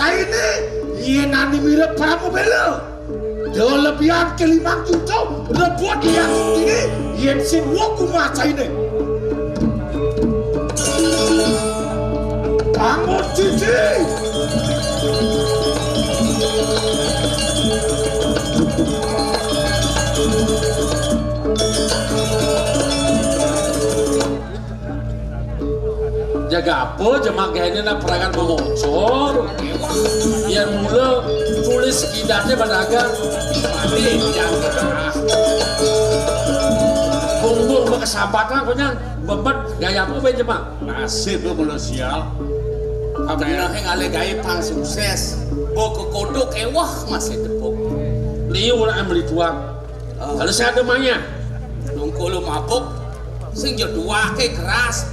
ini iya nani mirip pramu belo kelebihan kelimang juta rebut yang tinggi iya sin woku maca ini bangun cici jaga apa jemak gaya na perangan mengocor yang mula tulis kidatnya berdagang mati jangan punggung berkesabatan punya bebat gaya apa jemak nasib lu mulu sial kabina yang ale gaya pang sukses buku kodok ewah masih tepuk liu lah beli tuang kalau saya ada manya nunggu lu mabuk sing jodua ke keras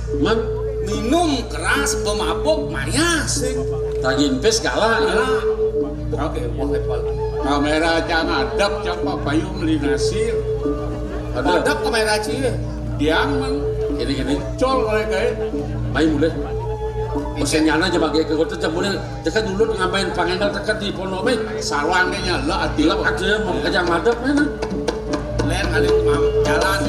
minum keras pemabuk maya sing tagin pes kalah ya oke wah kamera jangan adab capa bayu beli nasir adab kamera cie diang gini col oleh kayak main mulai mesinnya aja pakai ke kota jam mulai dekat dulu ngapain pangenal dekat di pondok main sarwangnya lo ati tilap aja mau kejang madep mana len alik jalan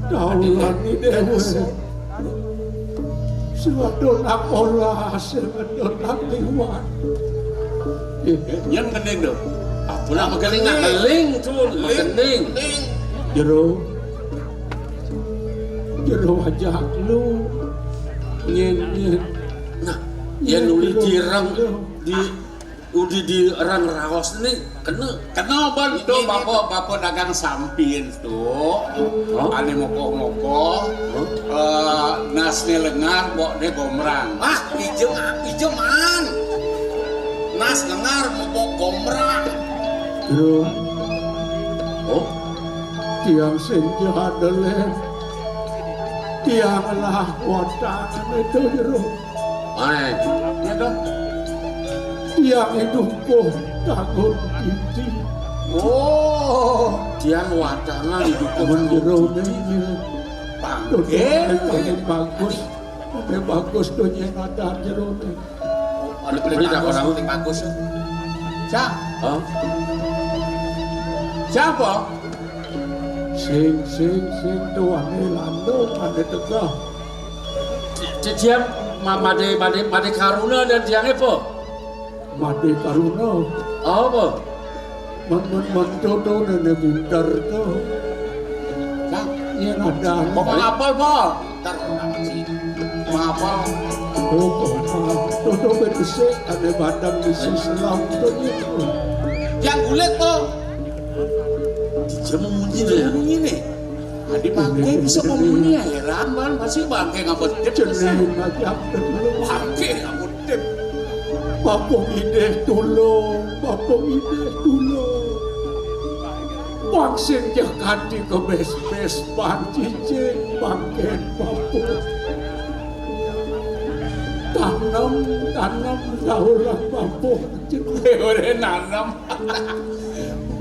Taulani dewa Sewadona pola Sewadona liwan yang kening dong pulang mageling ngageling tuh mageling Jero wajah lu nyen nah yang nuli dirang di rang raos ini kena bantu bapak dagang sampin tuh ane moko nasnya lengar bok de gomrang ijeman nas lengar bok gomrang Jero tiang senja adalah tianglah watangan itu Jero main ya dong tiang hidupku takut titi tiang watangan hidupku menjerunya bangke bagus dunia ada jerunya ada beli orang bagus siapa sing tuane landung pada tegah dia made karuna dan tiang apa made karuna apa menjodoh nenek buntar tuh yang ada pokoknya apel po ntar sih apel Toto bedesek ada badan di Islam tuh yang kulit po dia memunyi deh bunyi nih di bangke bisa memunyi ya heran man masih bangke ngabut dip celing aja dulu bangke ngabut dip Bapong ide tulung Bangsin jakati ke bes cicing bangken bapong tanam daulah bapong udah nanam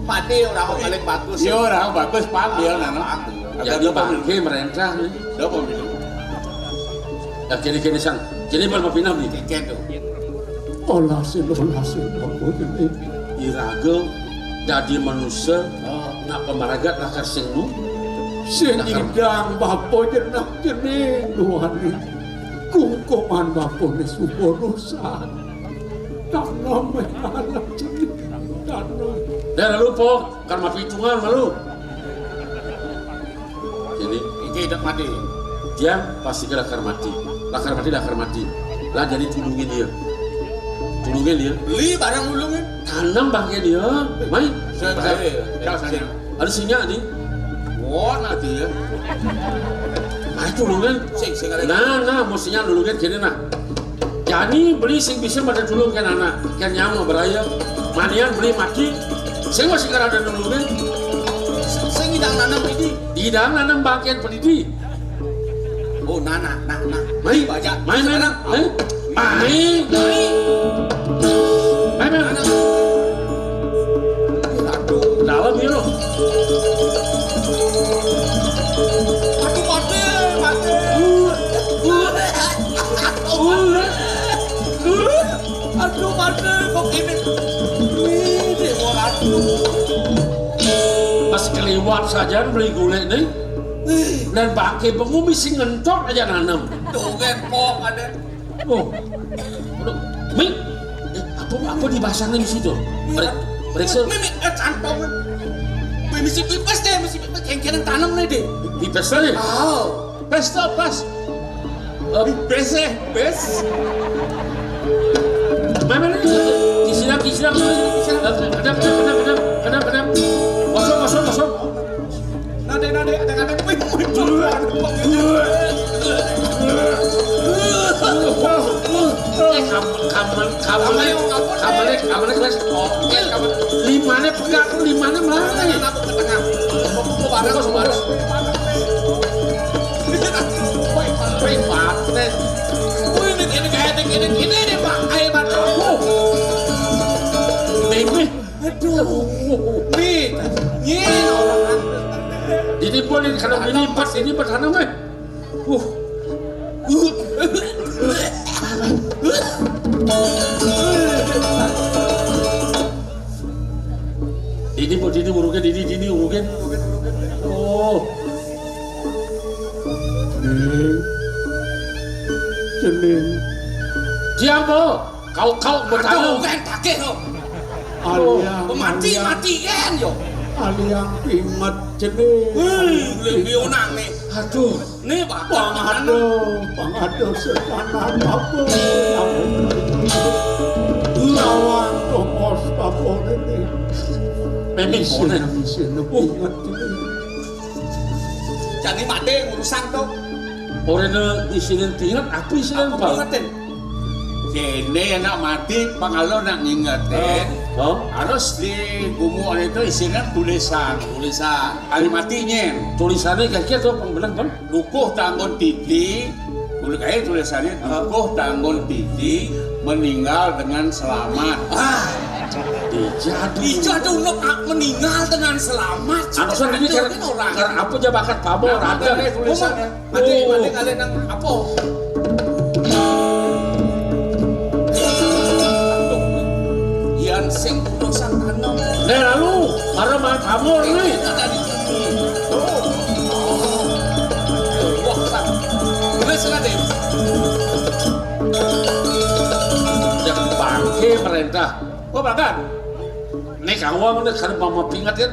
padi orang paling bagus ya orang bagus padi nanam jadi bangke merentah nih udah pemilu ya kini sang kini berapa pinam nih tiket tuh olah bapong ini iragel jadi manusia nak pemaragat nakar singnu sing idang bapo jenak jening duhani kukuman bapo ni subonusan tanam anak jening tanam dan lalu po karma pitungan malu jadi ini hidup mati dia pasti ke lakar mati lah jadi tulungin dia beli barang ulungin tanam bangke dia main saya ada sinyak nih wah nanti ya main tulungan nah mestinya tulungan kini nah jadi beli sing bisa pada tulung kan anak kan nyamu beraya manian beli mati saya masih karena ada tulungan saya ngidang nanam ini tidak nanam bangkian pendidik oh nana main baca main Ai. Aduh, dalam ya lo. Aduh mati. Aduh mati kok gini. Ini aduh. Pas keliwat saja beli gulai nih. Dan pakai pengumis si ngentot aja nanam. Tuh kan kok ada. Oh, Mi, apa di bahasa di situ? Periksa. Mimi, cantong. Misi pipes deh, misi pipes kengkenen tanam nih deh. Pipes tadi. Oh, pesta pas. Pipes deh, pes. Mana nih? Kisiram. Kadang. Masuk. Nade, ada. Kamarnya kelas. Oke, limanya pegang, limanya mana ya? Aku ke tengah. Aku baru. Ini deh Pak, ayo bantu. Mimi, Aduh, ini orang. ini boleh kalau ini pas sana mah. Ini urugen. Oh. Cening. Siapa? Kau bertanya. Aduh, kan takeh lo. Aliang. Mati kan yo. Aliang ingat cening. Lebih unang nih. Aduh. Nih Pak, Pangado sekanan apa yang lawan tongos apa ini. Memang boleh. Ingat cening. Jadi mati urusan tuh. Orang isinin tinggal, apa isinin Aku Pak? ingetin. Sini nak mati, pangalo nak ngingetin. Oh, Harus di gumuan itu isinya tulisan. Kali matinya. tulisannya kaki atau pembelang Bang? Lukuh tanggon titi. Kayak tulisannya lukuh tanggon titi meninggal dengan selamat. Dijadu lo meninggal dengan selamat. Anusan ini karena apa aja bakat pabor ada tulisannya. Mati kalian nang apa? Ian sing urusan tanam. Lalu, marah mah pabor nih. Ada di sini. Wah, tulisan deh. Jangan bangke perintah. Oh bahkan, nih kawang nih karena mama pingat ya.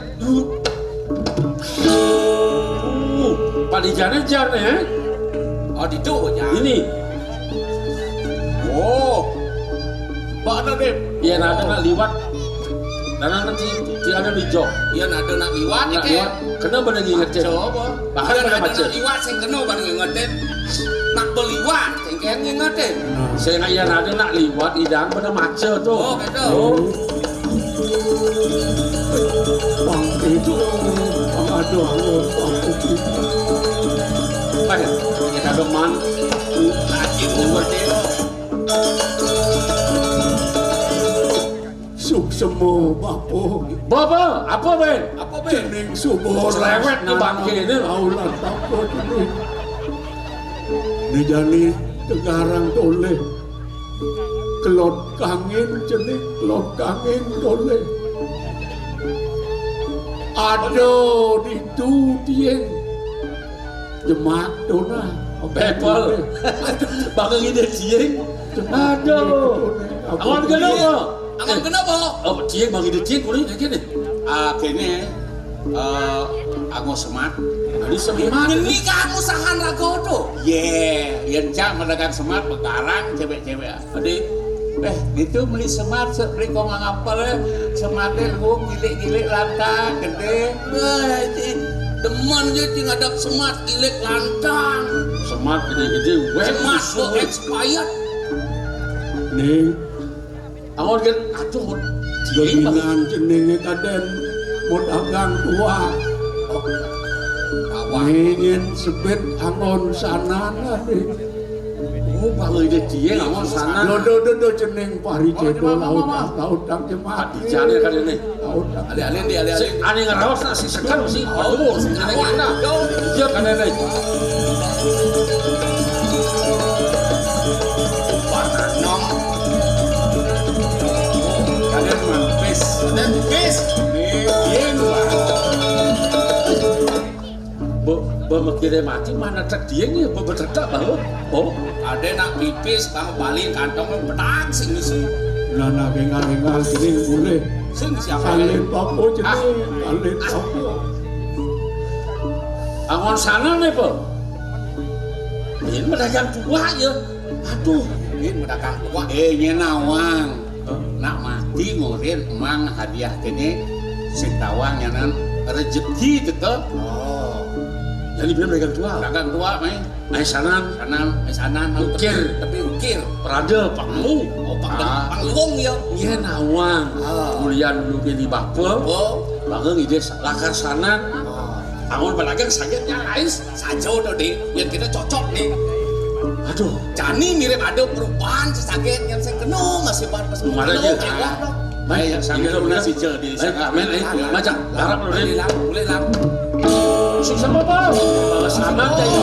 Padijannya jar nih. Oh di itu ya. Ini, Oh, mana deh? ya ada nak liwat. Dan nanti ada di jok. Ian ada nak liwat ya Nak ke? liwat, kenapa pada ngingetin? Coba. Bahkan Ian pada ada macet. nak liwat sing kena pada ngingetin. Nak beliwat sing kayak ngingetin. Saya nggak yang ada nak liwat idang pada macet tuh. Oh gitu. Pang itu pangado aku Baik, kita deman. Lagi ngerti. suk semu bapo. Bapak, apa Ben? Apa be? Cening subor. Cerewet nih bangke ini. Aulan takut ini. Dijani tegarang toleh. Kelot kangin cening, kelot kangin toleh. Aduh, itu dia. Jemak dona. Pepel. Bakal ide cieng. Aduh. Awan kenapa? Angan kenapa? Oh, cieng bagi ide cieng boleh kayak gini. Kini aku semat. Tadi semangat. Ini kamu sangan rago tuh. Yang cak mendagang semat bekarang cewek-cewek. Adik, itu beli semat beli kau ngapal sematnya lu gilik-gilik lantang gede. Demen je ngadap semat gilik lantang. Semat gede-gede. Semat lo expired. Ning, Awan kan atuh. gelingan jenenge kaden mau dagang tua. Kawan. Ingin sebet angon sana nih. Oh, bangun ide dia ngomong sana. Do jeneng pari cedo laut jemaat. Jane kan ini. Ale-ale di ale-ale. Ane ngaraos na si Sekar si. Aduh, si ane ngana. Iya kan ini. Nong. Kalian mampis. Dan pis. Nih, Mikirnya mati mana cek dia nih, berdetak bahwa ada nak pipis, kamu balik kantong pedang sini sih. Nana gengal jeneng boleh. Sini siapa? Salin papo jeneng, salin papo. Angon sana nih po. Ini pedagang tua ya. Aduh, Ini pedagang tua. Nyenawang. Nak mati ngurin emang hadiah kene sitawang nyanan rezeki tetep. jadi biar pedagang tua. Pedagang tua mah. Sanan, Ukir, tapi ukir. Perada, panggung. Oh, panggung ya. Iya nawang. Kemudian dulu di Bapel. Oh, Bageng ide lakar sana. Angon pedagang sakitnya ais. sajo tuh deh. Yang kita cocok nih. Aduh, Jani mirip ada perubahan sakit yang saya kenal masih pas mana aja. Baik, sambil sambil si je di sana. Main macam harap lu deh. Boleh lah. Sukses apa? Bawa sana aja.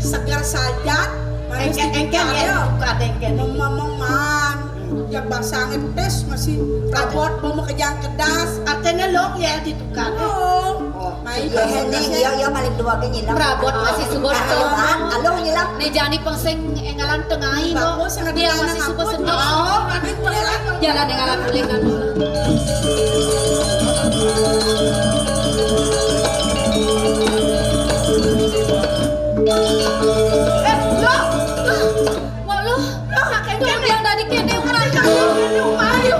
Segar saja, engkel ya, bukan engkel. Ngomong-ngomongan, ya bahasa ngetes masih rabot mau kejang kedas, artinya lok ya ditukar. Oh, main Iya paling dua ke nyilang. Prabot masih subur tuh. Alo nyilang. Nih jani pengseng engalan tengahi bagus kok. sangat Dia masih subur sedih. Oh, nanti boleh lah. Jalan engalan boleh kan. Lo, Mau lu? Tuh yang dari kene mereka. ayo,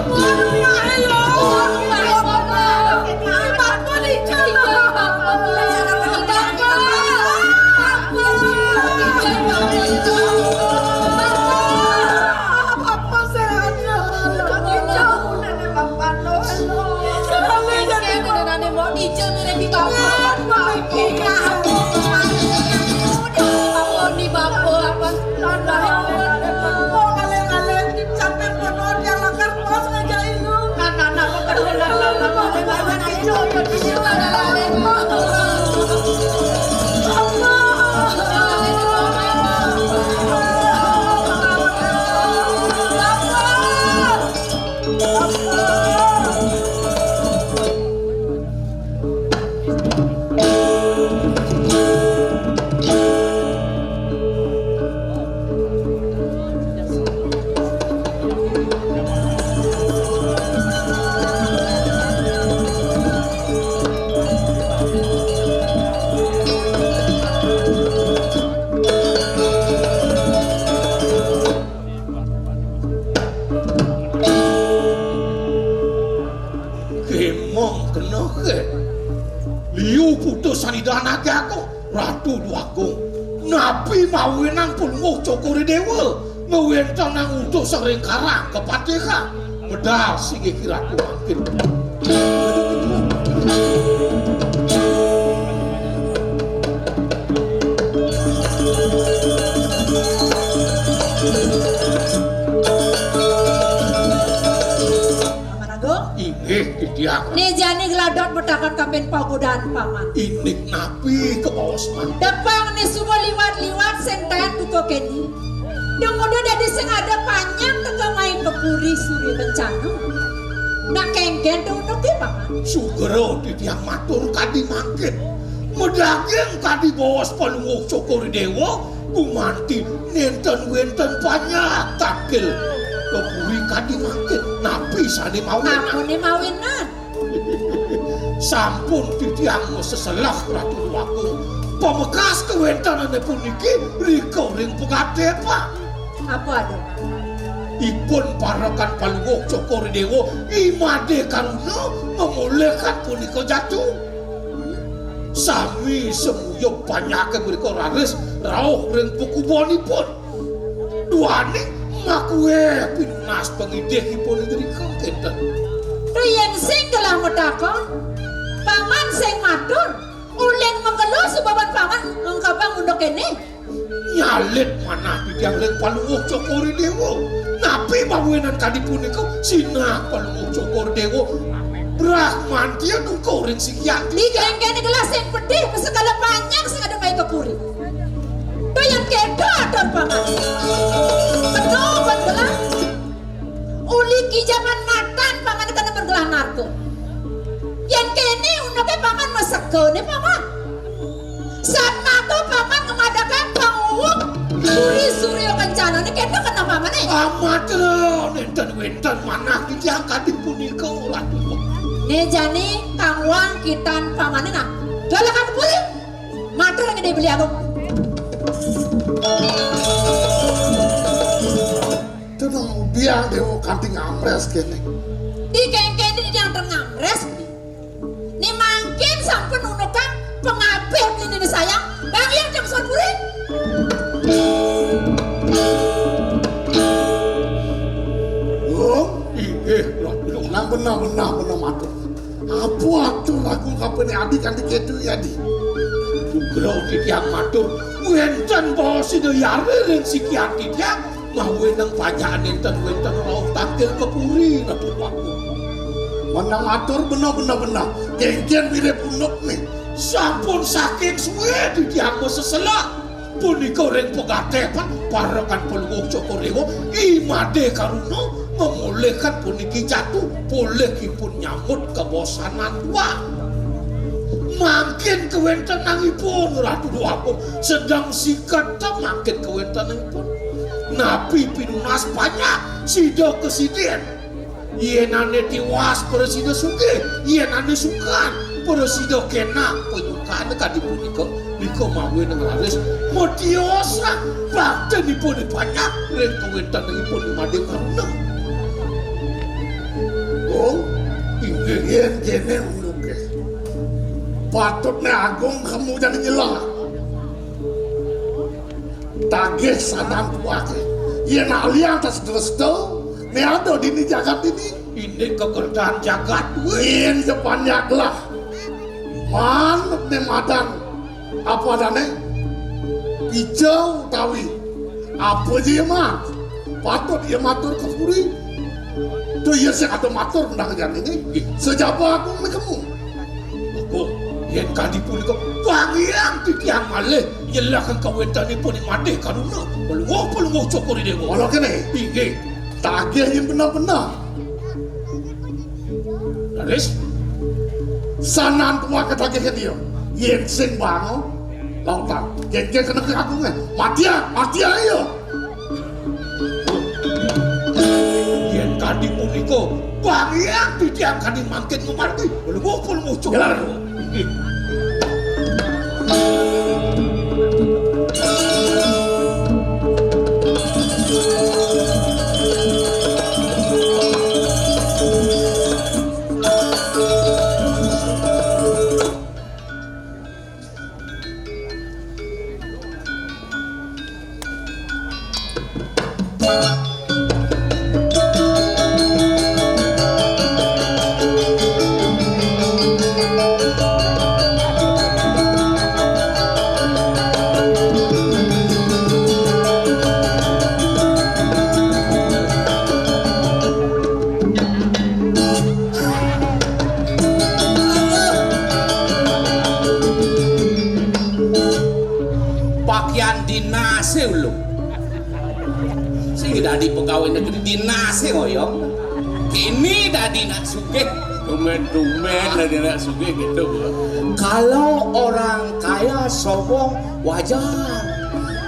sanidana ke aku Ratu Dwagung Nabi mawenang pun ngocokori dewa ngewentang nang untuk sering karang kepatika medal singi kiraku makin Nih jani geladot betakan kapen pagodaan paman. Inik nabi ke bawah seman. Depang nih semua liwat-liwat sentayan tuko keni. Dengoda dari sing ada panjang teka main kepuri suri bencana. Nak kengken tuh untuk paman. Sugero di tiang matur kadi mangkin. Medageng kadi bawah sepalungok cokori dewa. Gumanti nenten wenten banyak takil. Kepuri kadi mangkin. Nabi sani mawinan. Aku nih mawinan. Sampun titiang seselah Ratu Dwagung. Pemekas kewentanane puniki riko ring pegate pak. Apa ada? Ipun parakan palungok cokori dewa imade karuna memulihkan punika jatuh. sami semuyup banyak mereka raris rauh ring pukubonipun duani makwe pinunas pengidehipun mereka kenten Riyen sing gelah medakon paman sing matur ulin mengeluh sebaban paman ngkabang undok kene nyalit manah bidang ring palunguk cokori dewa napi bawenan kadi punika sinah palunguk cokori dewa Brahman dia nungkau ring sikiat di geng-geng gelas sing pedih segala panjang sing ada mai kepuri doyan kedo adon paman kedoban gelah uli kijaman matan paman kana bergelah narko yang kene unake paman masegone paman saat nato paman ngadakan panguwuk suri suryo kencana ini kena kena paman amat nenten wenten manah diangkat di punika ratu nih jani kangwang kitan paman nah galakan kepuri matur yang dibeli aku itu dong biang dewa kanting amres kene di keng-keng di yang terngamres nih mangkin sampun unukan pengabeh ini sayang bang yang jam suan puri oh nang benar matur apa atur aku kapan adik kanti kedu ya di Nugrau di tiang matur wenten bos ini yare ring sikiati dia mawe nang pajaan enten wenten rauh takdir kepuri ratu waktu menang atur benar geng-geng mirip unuk nih sampun saking suwe di tiang seselak punika ring pegatepan parekan pelunguk cokorewo imade karuno memulihkan puniki jatuh bolehipun nyamut kebosanan tua makin kewentenangipun ratu duapun sedang sikat makin kewentenangipun napi pinunas banyak sido kesidien yenane tiwas presida suge yenane sukan presida kena penyukaan kadipunika niko mawe nengaris modiosa baktenipun banyak ring kewentenangipun imade karuna oh yen kene unuke patutnya agung kamu jadi nyelah tagih sanang kuake yen alian tas dresto ne ada di jagat ini kegertaan jagat yen sepanjang lah man ne madang apa dane hijau tawi apa dia mah patut dia matur ke puri tuh ya saya ada matur menang ini sejak aku kamu aku yen kadi punika bangiang titiang malih nyelahkan kawentanipun imade karuna pelunguk cokori dewa kalau kene inggih tagih yang benar-benar Laris sanan tua ketagih ke dia yen sing bango lautan geng-geng kena keagungnya mati ayo yen kadi punika bangiang titiang kadi mangkin ngemarti pelunguk cokori dewa inggih Dadi pegawai negeri dinase oyong kini dadi nak sugih dumen dadi nak sugih gitu kalau orang kaya sombong wajar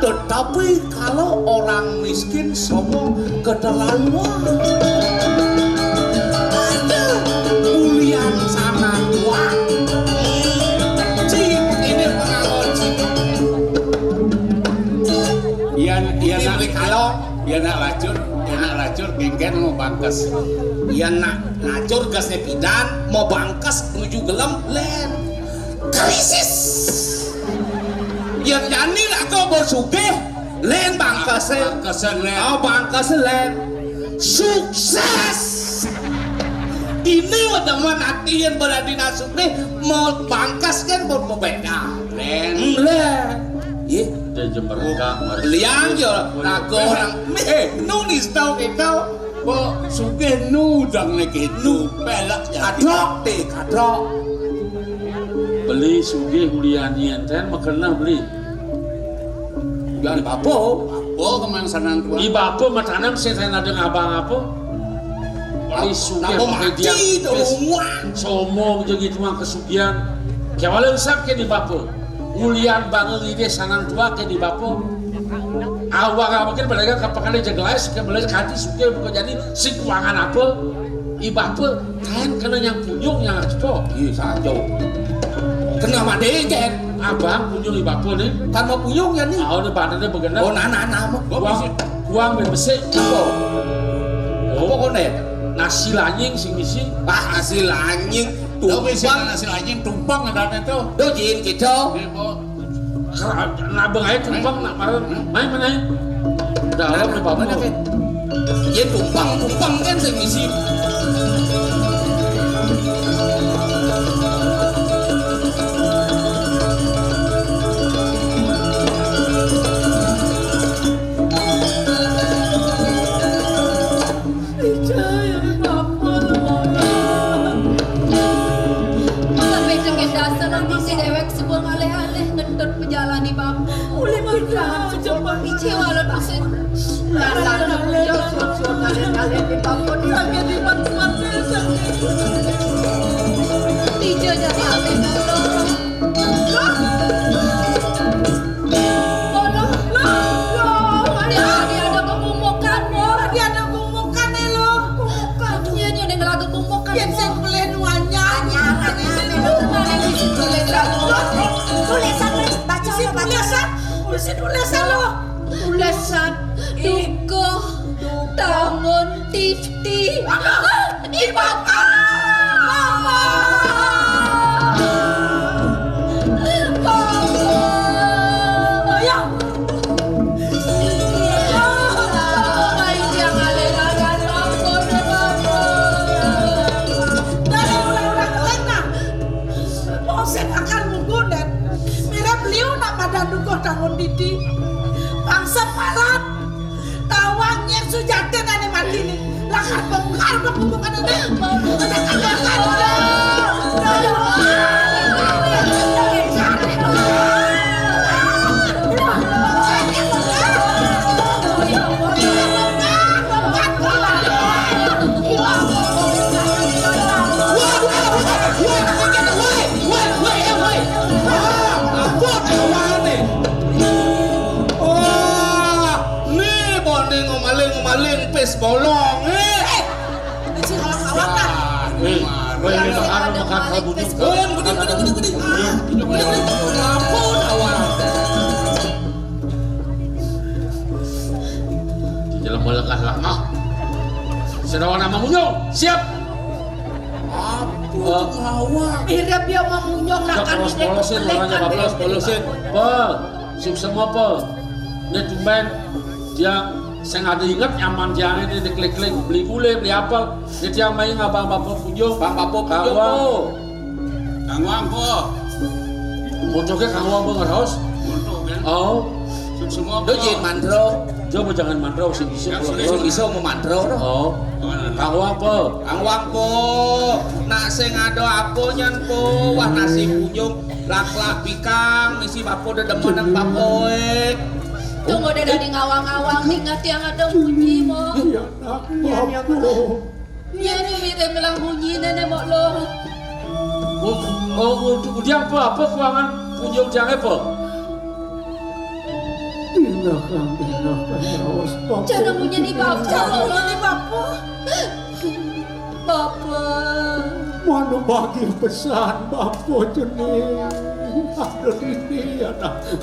tetapi kalau orang miskin sombong keterlaluan ada ulian sana tua cik ini pengaruh cik iya nari kalau ya nak lacur genggen mau bangkes ya nak lacur gasnya pidan mau bangkes menuju gelem len krisis yang jani lah kau bersuge len bangkasen len sukses ini teman hatian berani nasukne mau bangkas kan berbeda len ye dan jemberka liang yo nago orang nulis tau kita bo suge nu dang nek nu pelak kadok beli suge huliani enten makena beli dari bapo kemang sanang tua di bapo matanam saya ada abang apa beli suge pakai dia somong jadi cuma kesugian kawalan sak ke di bapo ulian bangun ide sanang tua ke di bapo awak mungkin mereka kapan jegelas ke beli hati suge bukan jadi si keuangan apa ibapo kan kena yang punyung yang itu iya saja kenapa deh kan abang punyung ibapo nih tanpa punyung ya nih ini badannya begenap nana kuang bebesek apa konek nasi lanying sing misi nasi lanying tumpang ada itu dojin gitu nak bengai tumpang nak marah main mana dalam di bawah ya tumpang kan sing misi jalani bapak boleh makan sejumlah biji walau pasir lalu dia susun kalian di bapak dia di bapak tiga jadi apa tulisan duko tangan tifti dibakar mama ayah tangan didi bangsa palat tawang yang sujaten ane mati nih lakar bongkar hubungan ane bolong si kawan-kawan lah makan kalbu di dalam melekah lah sedawan nama munyong siap mirip dia mau munyong nak polosin orangnya bablas polosin sip semua ini tumben dia saya ada ingat nyaman jangan ini diklik-klik beli gulai beli apa dia yang main abang bapak punyung bang bapak kangwang po motornya kangwang banget harus oh semua dojin mandro coba jangan mandro sih bisa mau mandro oh kangwang po nak sing ada apa nyan po wah nasi punyung lak-lak pikang misi bapak udah demen bapak tunggu udah dari ngawang-ngawang ingat yang ada bunyi mo iya bapo iya nih mirip bilang bunyi nenek mo lo dia apa keuangan punyung jangan apa Inakan awas bapo jangan bunyi di bapo mana bagi pesan bapo jenis ada ini anakku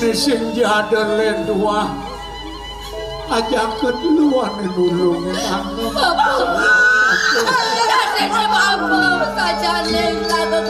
Nising jada len dua ajak kedua nulungin aku Bapak saja neng lagu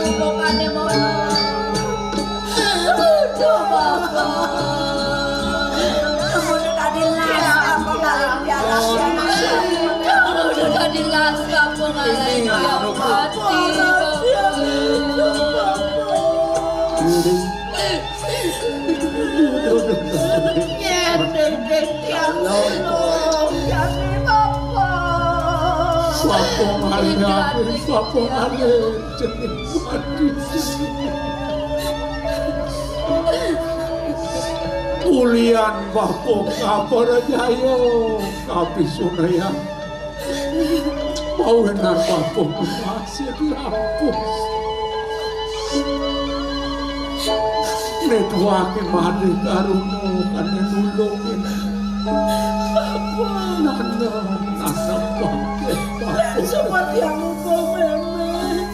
Ulian bapok Kaparajaya kapisunaya pawenan bapok masih lapus netwake mati karuno kane nulungin nana pakai bapok seperti yang engkau memang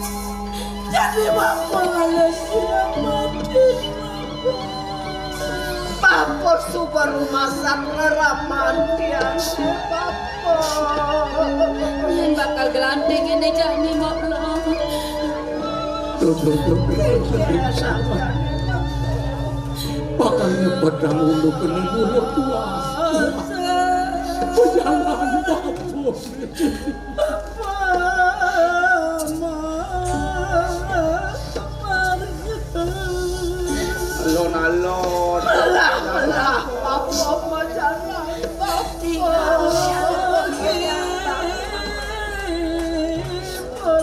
jadi bapak Malaysia mati bapak super rumah sakit ramantian bapak Yang bakal gelanting ini jadi moklo. Makanya pedang ulu kena mulut tua berjalan bapok Alon-alon. bapak jangan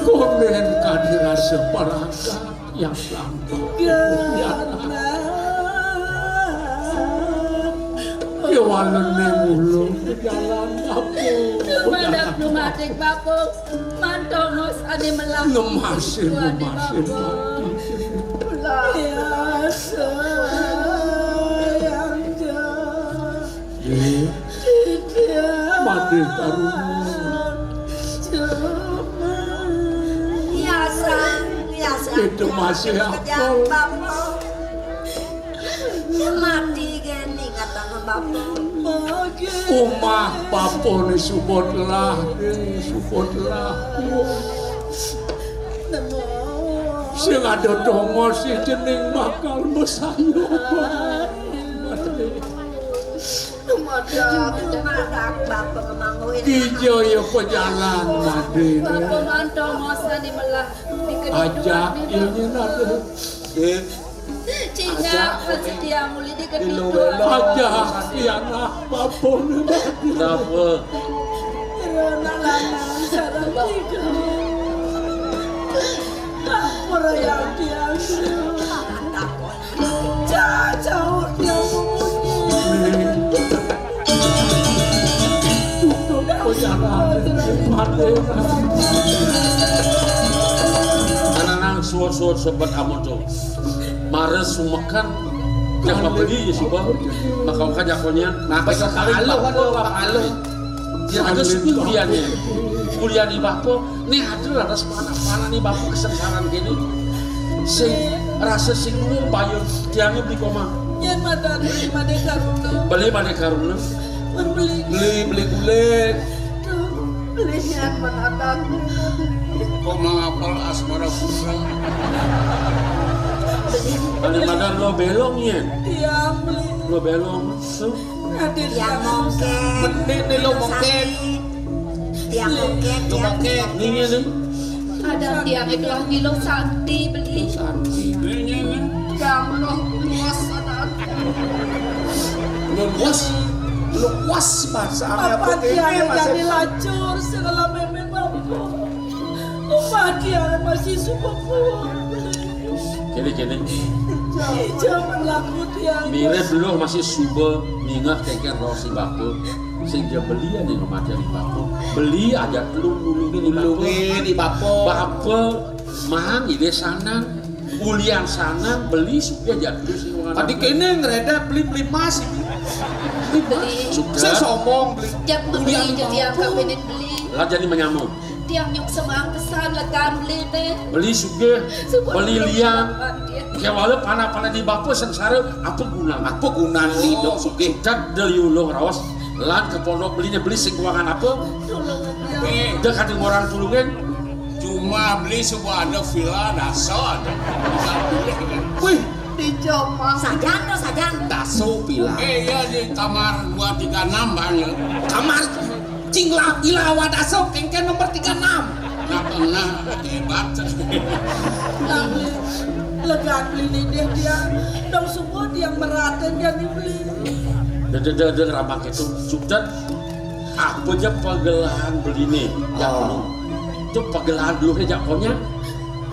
komen kadira seperangkat yang sampai kewalannya mulu berjalan bapok Mandak numatik bapak. Mantongos ane melah. ngemasin mati biasa yang mati karuno Biasa. itu masih apa Mati gini kata bapak. umah papo ni subotlah sing ada dongo si jeneng bakal besayo Madak bapak kemanguin. Kijo ya pejalan mati Bapak mantongos ane melah. ajak ini nade Cina sedia muli di kedua. ajak anak papo ni mati Kenapa? Anak-anak suar-suar sobat amodo mares sumekan yang beli ya sih bang makau kajakonya Maka sekali palu. dia ada kuliahnya kuliah di Bapo nih ada atas panah nih Bapo kesengsaraan gini sing rasa sing lu bayar tiangnya beli koma Yang madan made karuna beli mana karuna beli Kulit. belinya menatang Kok mengapal asmara putra. mana lo belongnya dia beli lo belong tuh hadir Yang mungkin. Mending nih lo mungkin. Yang mungkin. Lo mungkin. nih nih Ada tiang itu lagi lo santi beli. Belinya nih. kamu luas anak Lo luas bahasa apa dia yang jadi lacur segala memen bapak apa dia masih suka pulang gini jangan laku dia mirip dulu masih subuh ningah kengker rosi Bapo sing dia beli aja ngemaja di Bapo beli aja nulungin di Bapo Bapo mang ide sana kuliah sana beli suka aja dulu sih Tadi kene ngereda beli mas. Beli. Saya sombong beli. Jam beli jadi yang kabinet beli. lah jadi menyamuk Tiang nyok semang kesan lekan beli teh. beli suge beli liang Dia. kayak walau panah-panah di Bapo sengsara apa guna nih dok suge dan dari uluh rawas lan ke pondok belinya beli sing keuangan apa dekat dengan orang tulungan Cuma beli sebuah ada villa dasar. wih dicoba Sajan. Daso villa. Iya di kamar 236 banyak. Kamar cinglah villa wadaso kengken nomor 36. Nggak pernah hebat. legan beli dia dong semua dia meraten jadi beli dan ramak itu sudah apa aja pagelahan beli nih yang Itu pagelahan dulu aja pokoknya.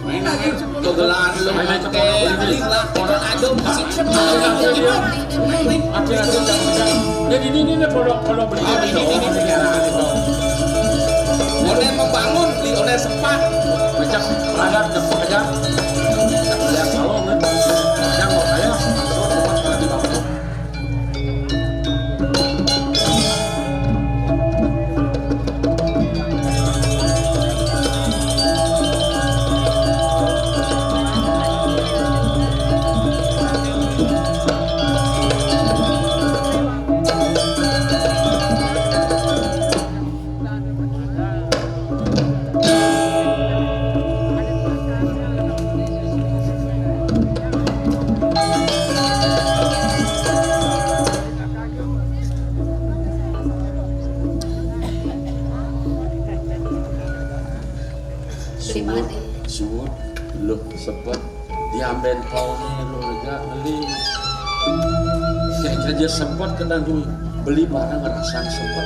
Main kegelaan lu Main ke teh pondok lah orang ada musik semua Jadi ini pondok beli ini sekarang itu Oner membangun beli oner sempat macam ragat cepet aja lihat salon kan yang mau saya di bawah suut lu sempet diambil kaunya lu lega beli kayak kerja sempet kena duit beli barang ngerasan sempet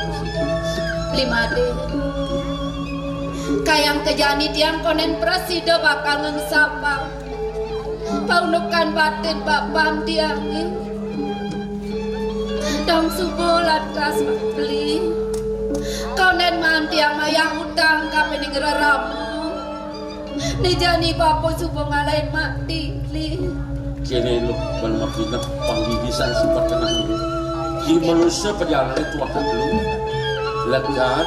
beli made kayang kejani tiang konen presida bakal ngesapa paunukan batin bapan tiang dong subuh lantas beli konen mantiang mayang utang kape ning ramu Nijani bapo subuh ngalahin mati li kini lu bermakna panggigisan sempat kena duit di manusia perjalanan itu akan lu lekat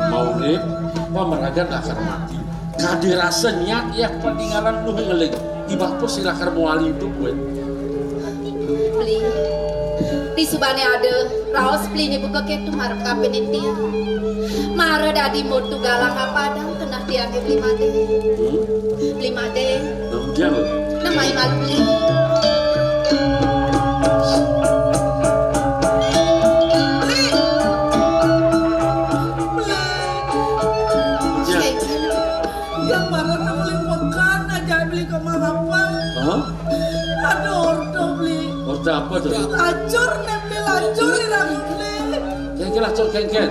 maulid pemeragan lakar mati kadirasa niat ya peninggalan lu ngeling di bapo si lakar muali itu gue beli di subane ada raos beli ni buka ketu marap kapenin dia mara dadi motu galang apa dang kena tiang beli made dia lu namai malu beli Yang marah beli makan aja beli ke apa? Ada ordo beli. orta apa tuh Lacur nih beli lacur di dalam beli. kengkel acor kengkel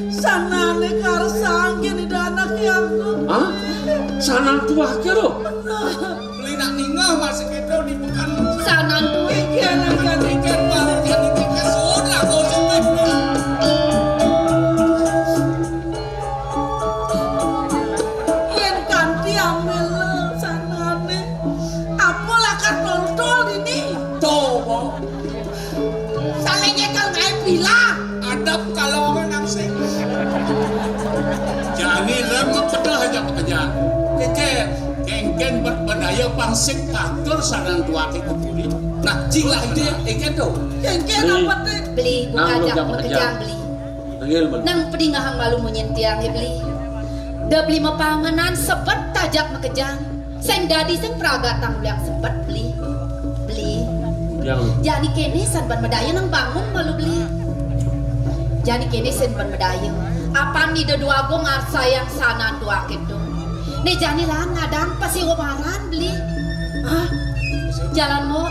Sana nih karsang gini anak yang hah sana tua ke lo beli nak ningah masih kita di bukan sanan tuh Ikan tiket baru jadi tiket sudah kau sudah Yang ganti ambil sana nih. Apa lah kan tol ini? tuh Salahnya kalau nggak bilang. adab kalau orang nangsing jadi remuk pedah aja pekerjaan keken kengken berdaya pangsik atur saran tua ke kebuli nah jinglah itu ya kengken tuh Yang apa tuh? beli buka Nang, jak jam mekejang beli Tenggel man. nang pedingahang malu menyentiang beli da beli mapanganan sepet tajak mekejang seng dadi seng praga tang yang sepet beli Yang jadi kene san ban medaya nang bangun malu beli jadi kene sen ban medaya apa ni da dua go ngarsa yang sana dua gitu nih jani lah ngadang pasi womaran beli hah jalan mau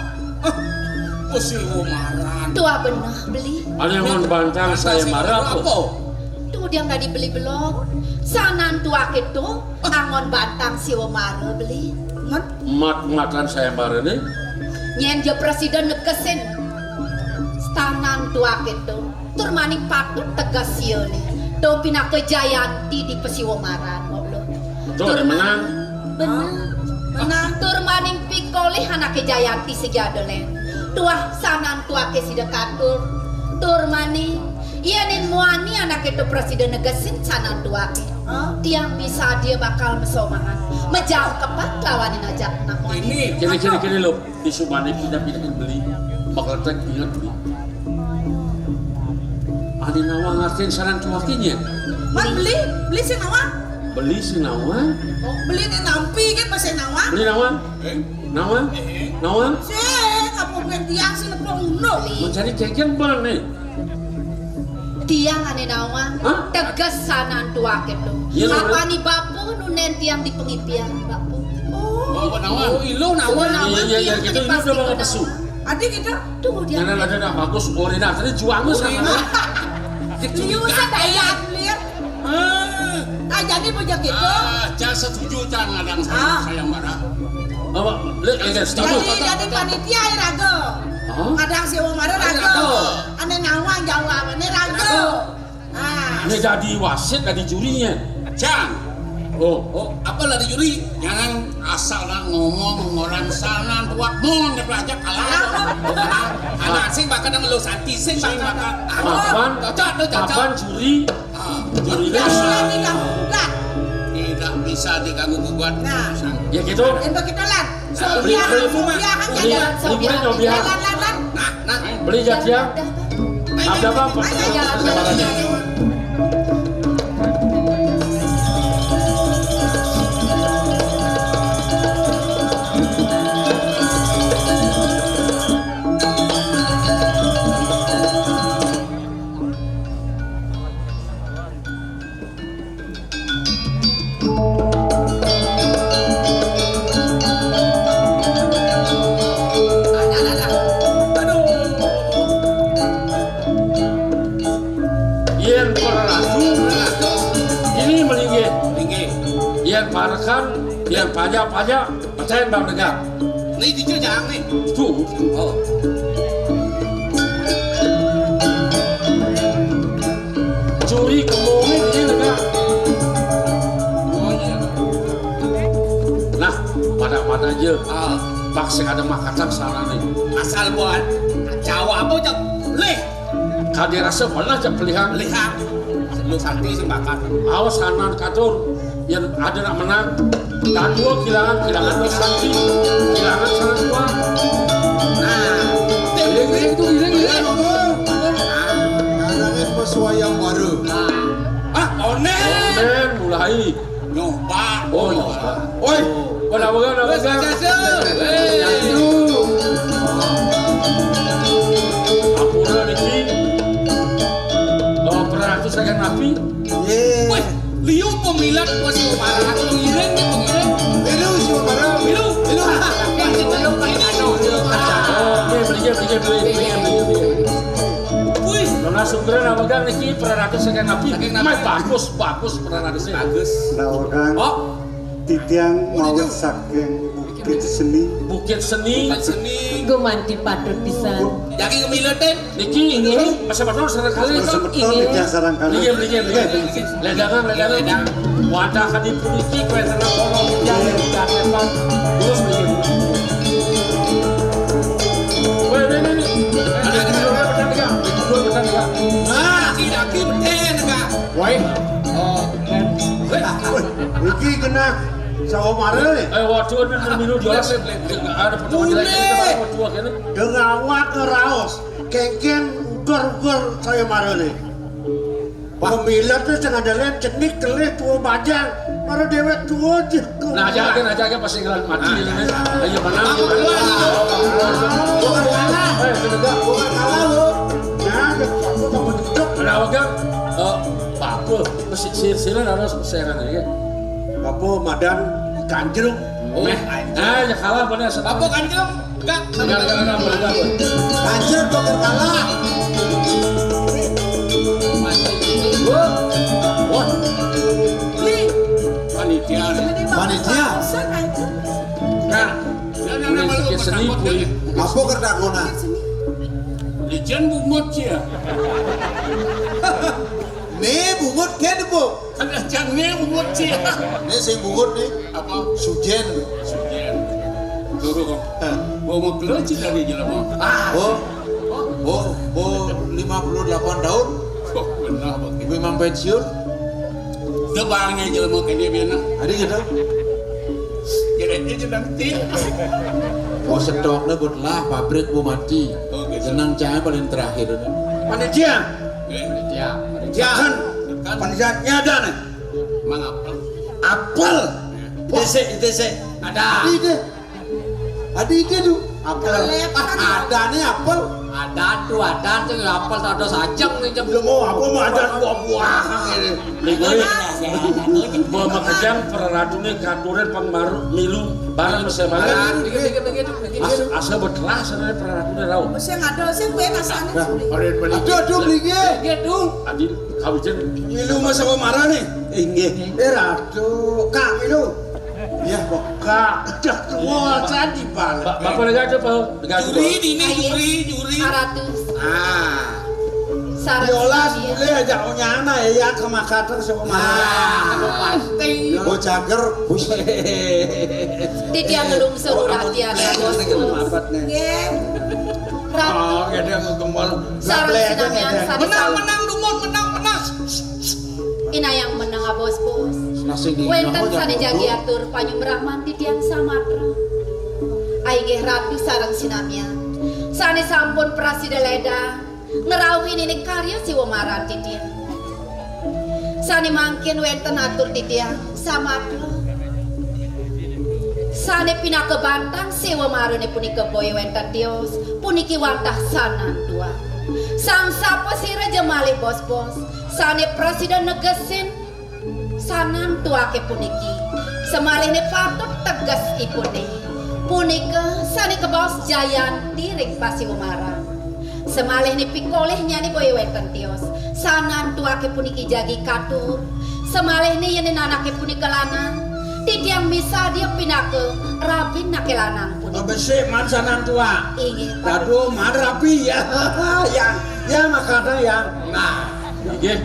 usil umaran tua bener beli ada yang membantang saya marah apa? tuh dia nggak dibeli belum sanan tua itu angon batang si womara beli Makan saya marah nih nyen je presiden nekesin stanan tua itu turmaning patut tegas sieu nih tuh pina kejayanti di pesiwomaran ngobrol tuh ada menang benar turmaning pikolih anak kejayanti segiadolen tuah sanan tua ke sidekatur turmaning iya nin muani anak itu presiden negesin sanan tua ke tiang bisa dia bakal mesomahan mejang kepat lawanin aja nak ini kini lo di Subane kita beli bakal tek ingat beli ada nawa ngertiin saran cuakinya Man beli si nawa. beli si nawa Beli ni nampi kan masih nawa. beli nawa Sih, apa yang tiang si lepas uno. mencari kengkel bang nih tiang ane nawa Hah? tegas sanan tua ke tuh Iya, apa nih bapu nunen tiang di pengipian bapu oh nawan ilo nawa iya gitu ini udah banget pesu Adik kita. tunggu dia karena ada bagus orina tadi juangnya sama Liu sa dayang lihat. jadi punya gitu. Jangan setuju jangan ngadang saya marah. Apa? Setuju. Jadi panitia ya rago. Kadang si Umar rago. Ane nawang jawabannya rago. Ini jadi wasit, jadi jurinya. Jangan. Apa lah di juri? Jangan asal ngomong orang sana tuak mon belajar kalah. Anak sing bakal nang lu santi sing bakal. Kapan juri? Jurinya tidak bisa diganggu gugat. Nah, ya gitu. itu kita lan. Beli beli jadian. Ada apa? Parakan biar pajak percaya bang negara. Ini jujur jangan nih. Tuh. Curi kemungkinan ini negara. Iya. Nah, pada aja. Paksa ada makanan sana nih. Asal buat Jawa apa cak? Leh. Kadi rasa malah cak pilihan. Lihat. Lu santi sih bakal. Awas kanan katur. Yang ada nak menang, tak dua kehilangan Santi, kehilangan sana dua. Nah, itu karena pesuayang baru. Onen mulai. Nyoba. Oi, pada bagan. Apura niki. Pernah itu saya napi. Liu pemilat masih marah pengiring. Bilu siapa marah? Bilu. Beli. Wih, nona sumberan apa kan niki pernah itu saya napi. Mai bagus pernah itu saya. Bagus. Lawakan. Titiang mawet saking Bukit Seni. Gumanti patut pisan. Jadi kemilaten. Niki ini masa betul sarang kali. Lihat. Ledangan. Wadah kan itu niki kue tanah kolong jangan kakepan. Terus begini. Ada Tidak kita enggak. Woi. Niki kena sawo mare nih. Waduh ini minum jelas. Ada pertemuan jelek kita Dengawat ngeraos. Kengken ukur saya mare nih. Pemilat tuh jangan ada lain cenik kelih tua bajang. Mare dewek tua aja. Nah aja pasti ngelan mati. Ayo menang. Bukan kalah lo. Nah, aku mau duduk. Ada apa? Apa? Sir-siran harus persaingan ya. Apa madan kanjrung. Ya kalah pada Apa kanjeng? Enggak. Kanjrung kok kalah. Wah. Panitia. Nah, ini seni kulit. Apa kerdakona? Lijan bungut ya. Nih bungut kan bu? Ada jangnya bungut ya. Nih sing bungut nih Apa? Sujen. Turu kok. Bungut keleci dari jelema. Oh 58 tahun. Kok benar bang. Ibu imam pensiun. Debangnya jelema ke dia biana. Ada gitu. Jadi sedang ti. Oh stoknya buat lah pabrik bu mati. Senang cahaya paling terakhir. Panitia. Jangan. Panitianya ada nih. Mengapel. Apel. ITC. Ada. Ada tuh. Apel. Ada nih apel. Ada tuh apel tak ada sajang nih jam. Belum mau apa mau ada buah-buahan ini. Mau makajang perradune katuran pangbaru milu barang mesti barang. Asa berkelas sana perradune rau. Saya ngado sih gue nasane. Aduh belinya. Gitu. Adi kawijen Milu masa marah nih. Inggih. Ratu, Kak itu. Ya kok Kak, udah tua jadi balik. Bapak lega ada Pak? Lega ada. Juri. 100. Ah. Sarang Yolas sinamia. boleh aja nyana ya ke Makassar sama Pasti. Go jager. Di dia ngelung seluruh rakyat bos. Nggih. Rat. Oh, ya dia ngegembal. Sarang sinamia. Menang Dumon, menang. Ina yang menang bos. Nasi di. Wenten sane jagi atur panyumraman di tiang Samatra. Aige ratu sarang sinamia. Sane sampun prasida leda ngerauhin ini karya siwa maran di tiang. Sane mangkin wenten atur di tiang Samatra. Sane pinaka bantang siwa marune punika boyo wenten dios puniki wantah sanan tua. Sang sapa sira jemali bos. Sane prasida negesin sanan tuake puniki semalihne patut tegas ipune punika sane kebos jayan diring pasi umara semalihne pikoleh nyani boyo weten tios sanan tuake puniki jagi katur semalihne yen nanake punika lanang tidiang misa dia pinake rabin nake lanang punika Besik man sanan tua. inggih Aduh, man rapi ya. Ya makanya ya. Nah, Nggih.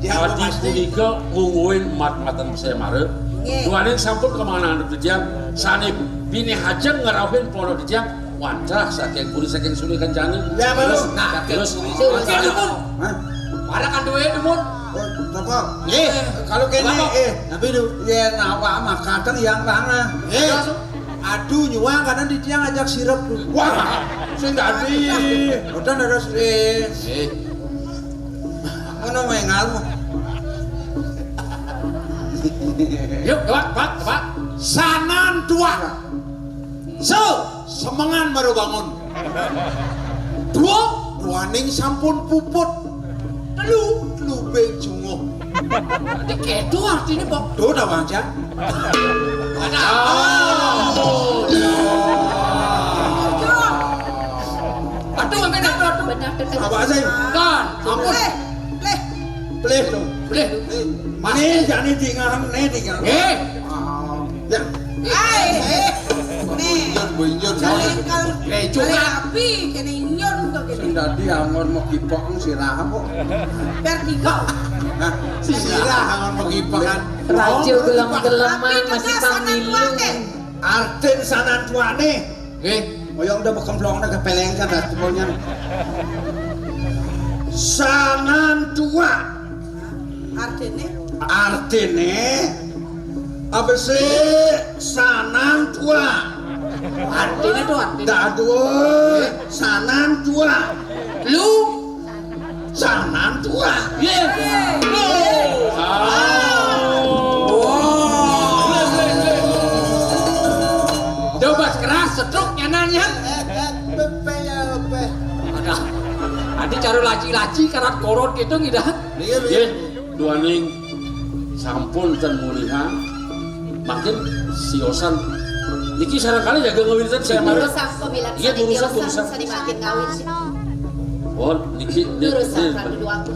Ya, Adi pasti. punika ngungguin mat-matan saya mare. Nggih. Duaning sampun kemana anu dijang sane bini hajeng ngerauhin pono dijang wancah saking puri saking suni kencani. Ya, bagus. Nah, terus Hah? Parakan duwe Dumon. Oh, apa? Kalau kene tapi itu ya nawa mah kadang yang mana? Aduh nyuang kadang di tiang ajak sirup dulu. Wah, sing tadi. Udah harus Mana mengal? Yuk, Pak. Sanan tua. Semangan baru bangun. Duaning sampun puput. Telu bejungo. Dikedo artine Pak. Do dah wajar. Aduh, benar. benar Apa sih? Kan, ampun. Please dong. Boleh. Ini jangan tinggal tinggal. Ya. Bunjur. Rapi kene nyon kok kene. Sing dadi angon mau kipok sirah kok. Vertigo. Nah, si sirah angon mau kipokan. Rajo gelem-geleman masih pamilu. Artin sanan tuane. Nggih. Koyo udah bekemplong ke peleng kan dah tukulnya. Sanan tua. Artine apa sih sanan tua? Artine tuh artine. Dua sanan tua. Lu Sanan tua. Coba keras setruk nyananya. Adi cara laci-laci karat korot gitu ngidah. Nggih, duaning sampun ten muliha makin siosan niki sarangkali jaga ngawiritan saya mare. Urusan pemilihan Iya, urusan. sani makin ngawin sih. Oh, niki Urusan kan dulu aku.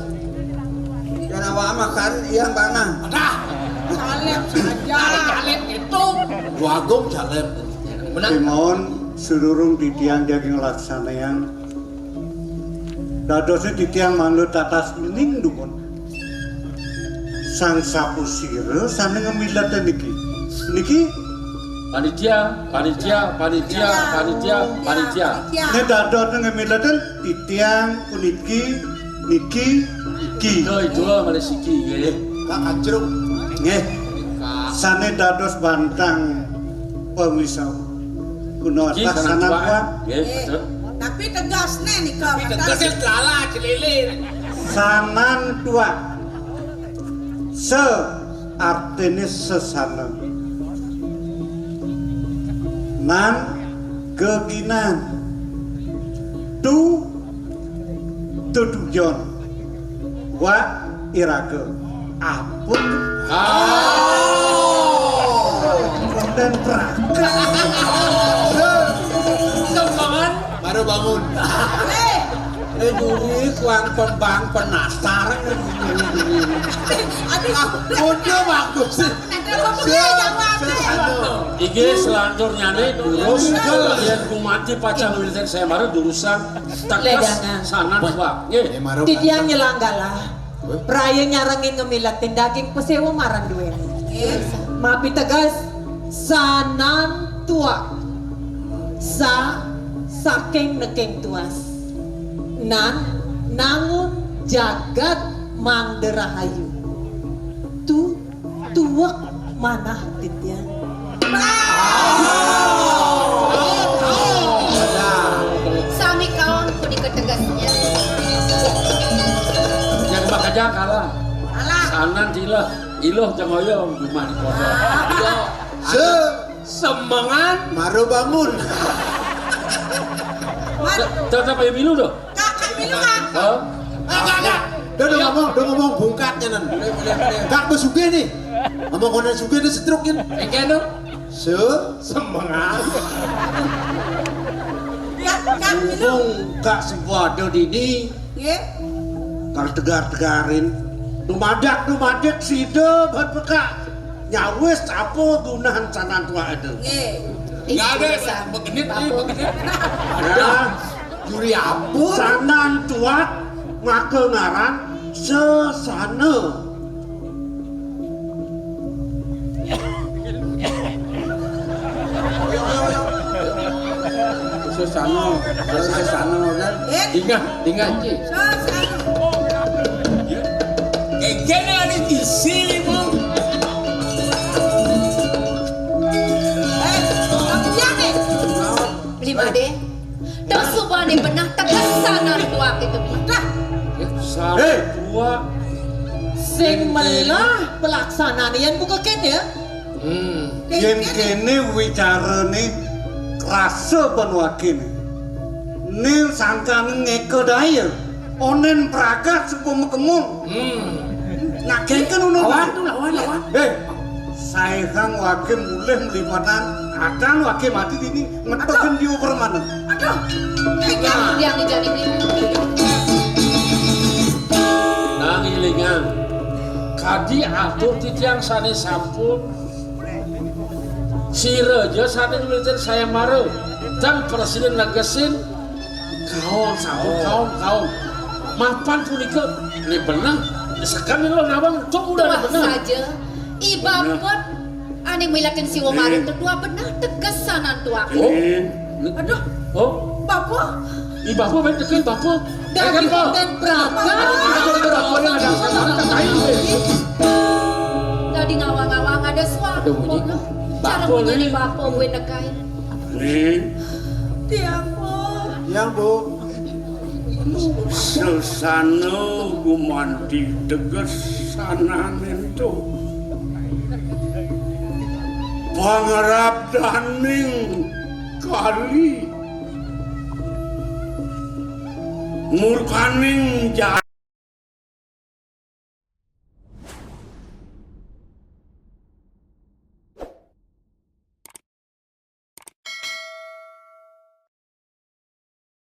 Yang awak makan yang mana? Caleb saja. Caleb itu. Wagum caleb. Simon sururung di tiang daging laksanayan dadosnya di tiang manlut atas mining dukun sang sapu sire sana ngemilat niki panitia. ini dadosnya ngemilat di tiang puniki niki Itu malah siki nggih. Kak Kacruk. nggih sana dados bantang pemisau kuno Nggih, atas sana gua nggih, betul. Tapi tegas nih nih kau. Tegas lala celilir. sanan tua se artinya sesana nan keginan tujuan wa irake apun dan praga Teman. Baru bangun. Juri kuang pembang penasaran. Udah bagus sih. Iki selanjutnya nih terus yang kumati pacar militer saya marah jurusan tegas sana dua. Tidiang nyelanggala. Praya nyarangin ngemilatin daging pesewa maran duwe. Mapi tegas sanan tua. Saking nekeng tuas. Nangun jagat mangderahayu. Tuwak manah titian. Sami kawan ku diketegasnya. Yang bakaja kalah. Sanan dilah, iloh jangoyong gimana kota. Semangat maru bangun. Tetap ayo milu doh. Kakak milu kan? Udah ngomong bungkatnya nan. Kak besuge nih. Ngomong kono suge nih setrukin. Kene Semangat. Kak milu. Kak sebuah dini. Kalau tegar-tegarin dumadak sida berpeka nyawes apa gunahan sanan tua ada. Enggak ada begenit nih, begenit. Ada juri apa? Sanan tua maka ngaran sesana. Sesana kan? Tinggal. Kene ada di sini, Bang. Lima deh. Dan subah nih benah tegasanan tua itu. Sana tua. Sing melah pelaksanaan yang buka ken ya. Yen kene wicarane rasa penwakin. Nil sangkan ngeke daya. Onen pragat sepuluh kemung. Nak kengken lawan. Saya kang wakim mulai melipatan akan wakim mati ini ngetokin di mana? Yang dijadi Nang ilingan. Kadi atur titiang sani sampun. Sireja sani militer saya marah. Dan presiden nagesin kawan sampun kawan. Mapan punika ini benar. Sekarang lo nawang coba udah benar. saja. Ibapet ane milatin si Womarin kedua benar tegasanan tua. Aduh. Oh. Bapak. Ibapu ben tekin bapu. Daging dan praga. Tadi ngawang-ngawang ada suatu. Cara menjadi bapo gue nekai. Yang bu. Sesana gumanti tegas sanan itu pangarap daning kali murkaning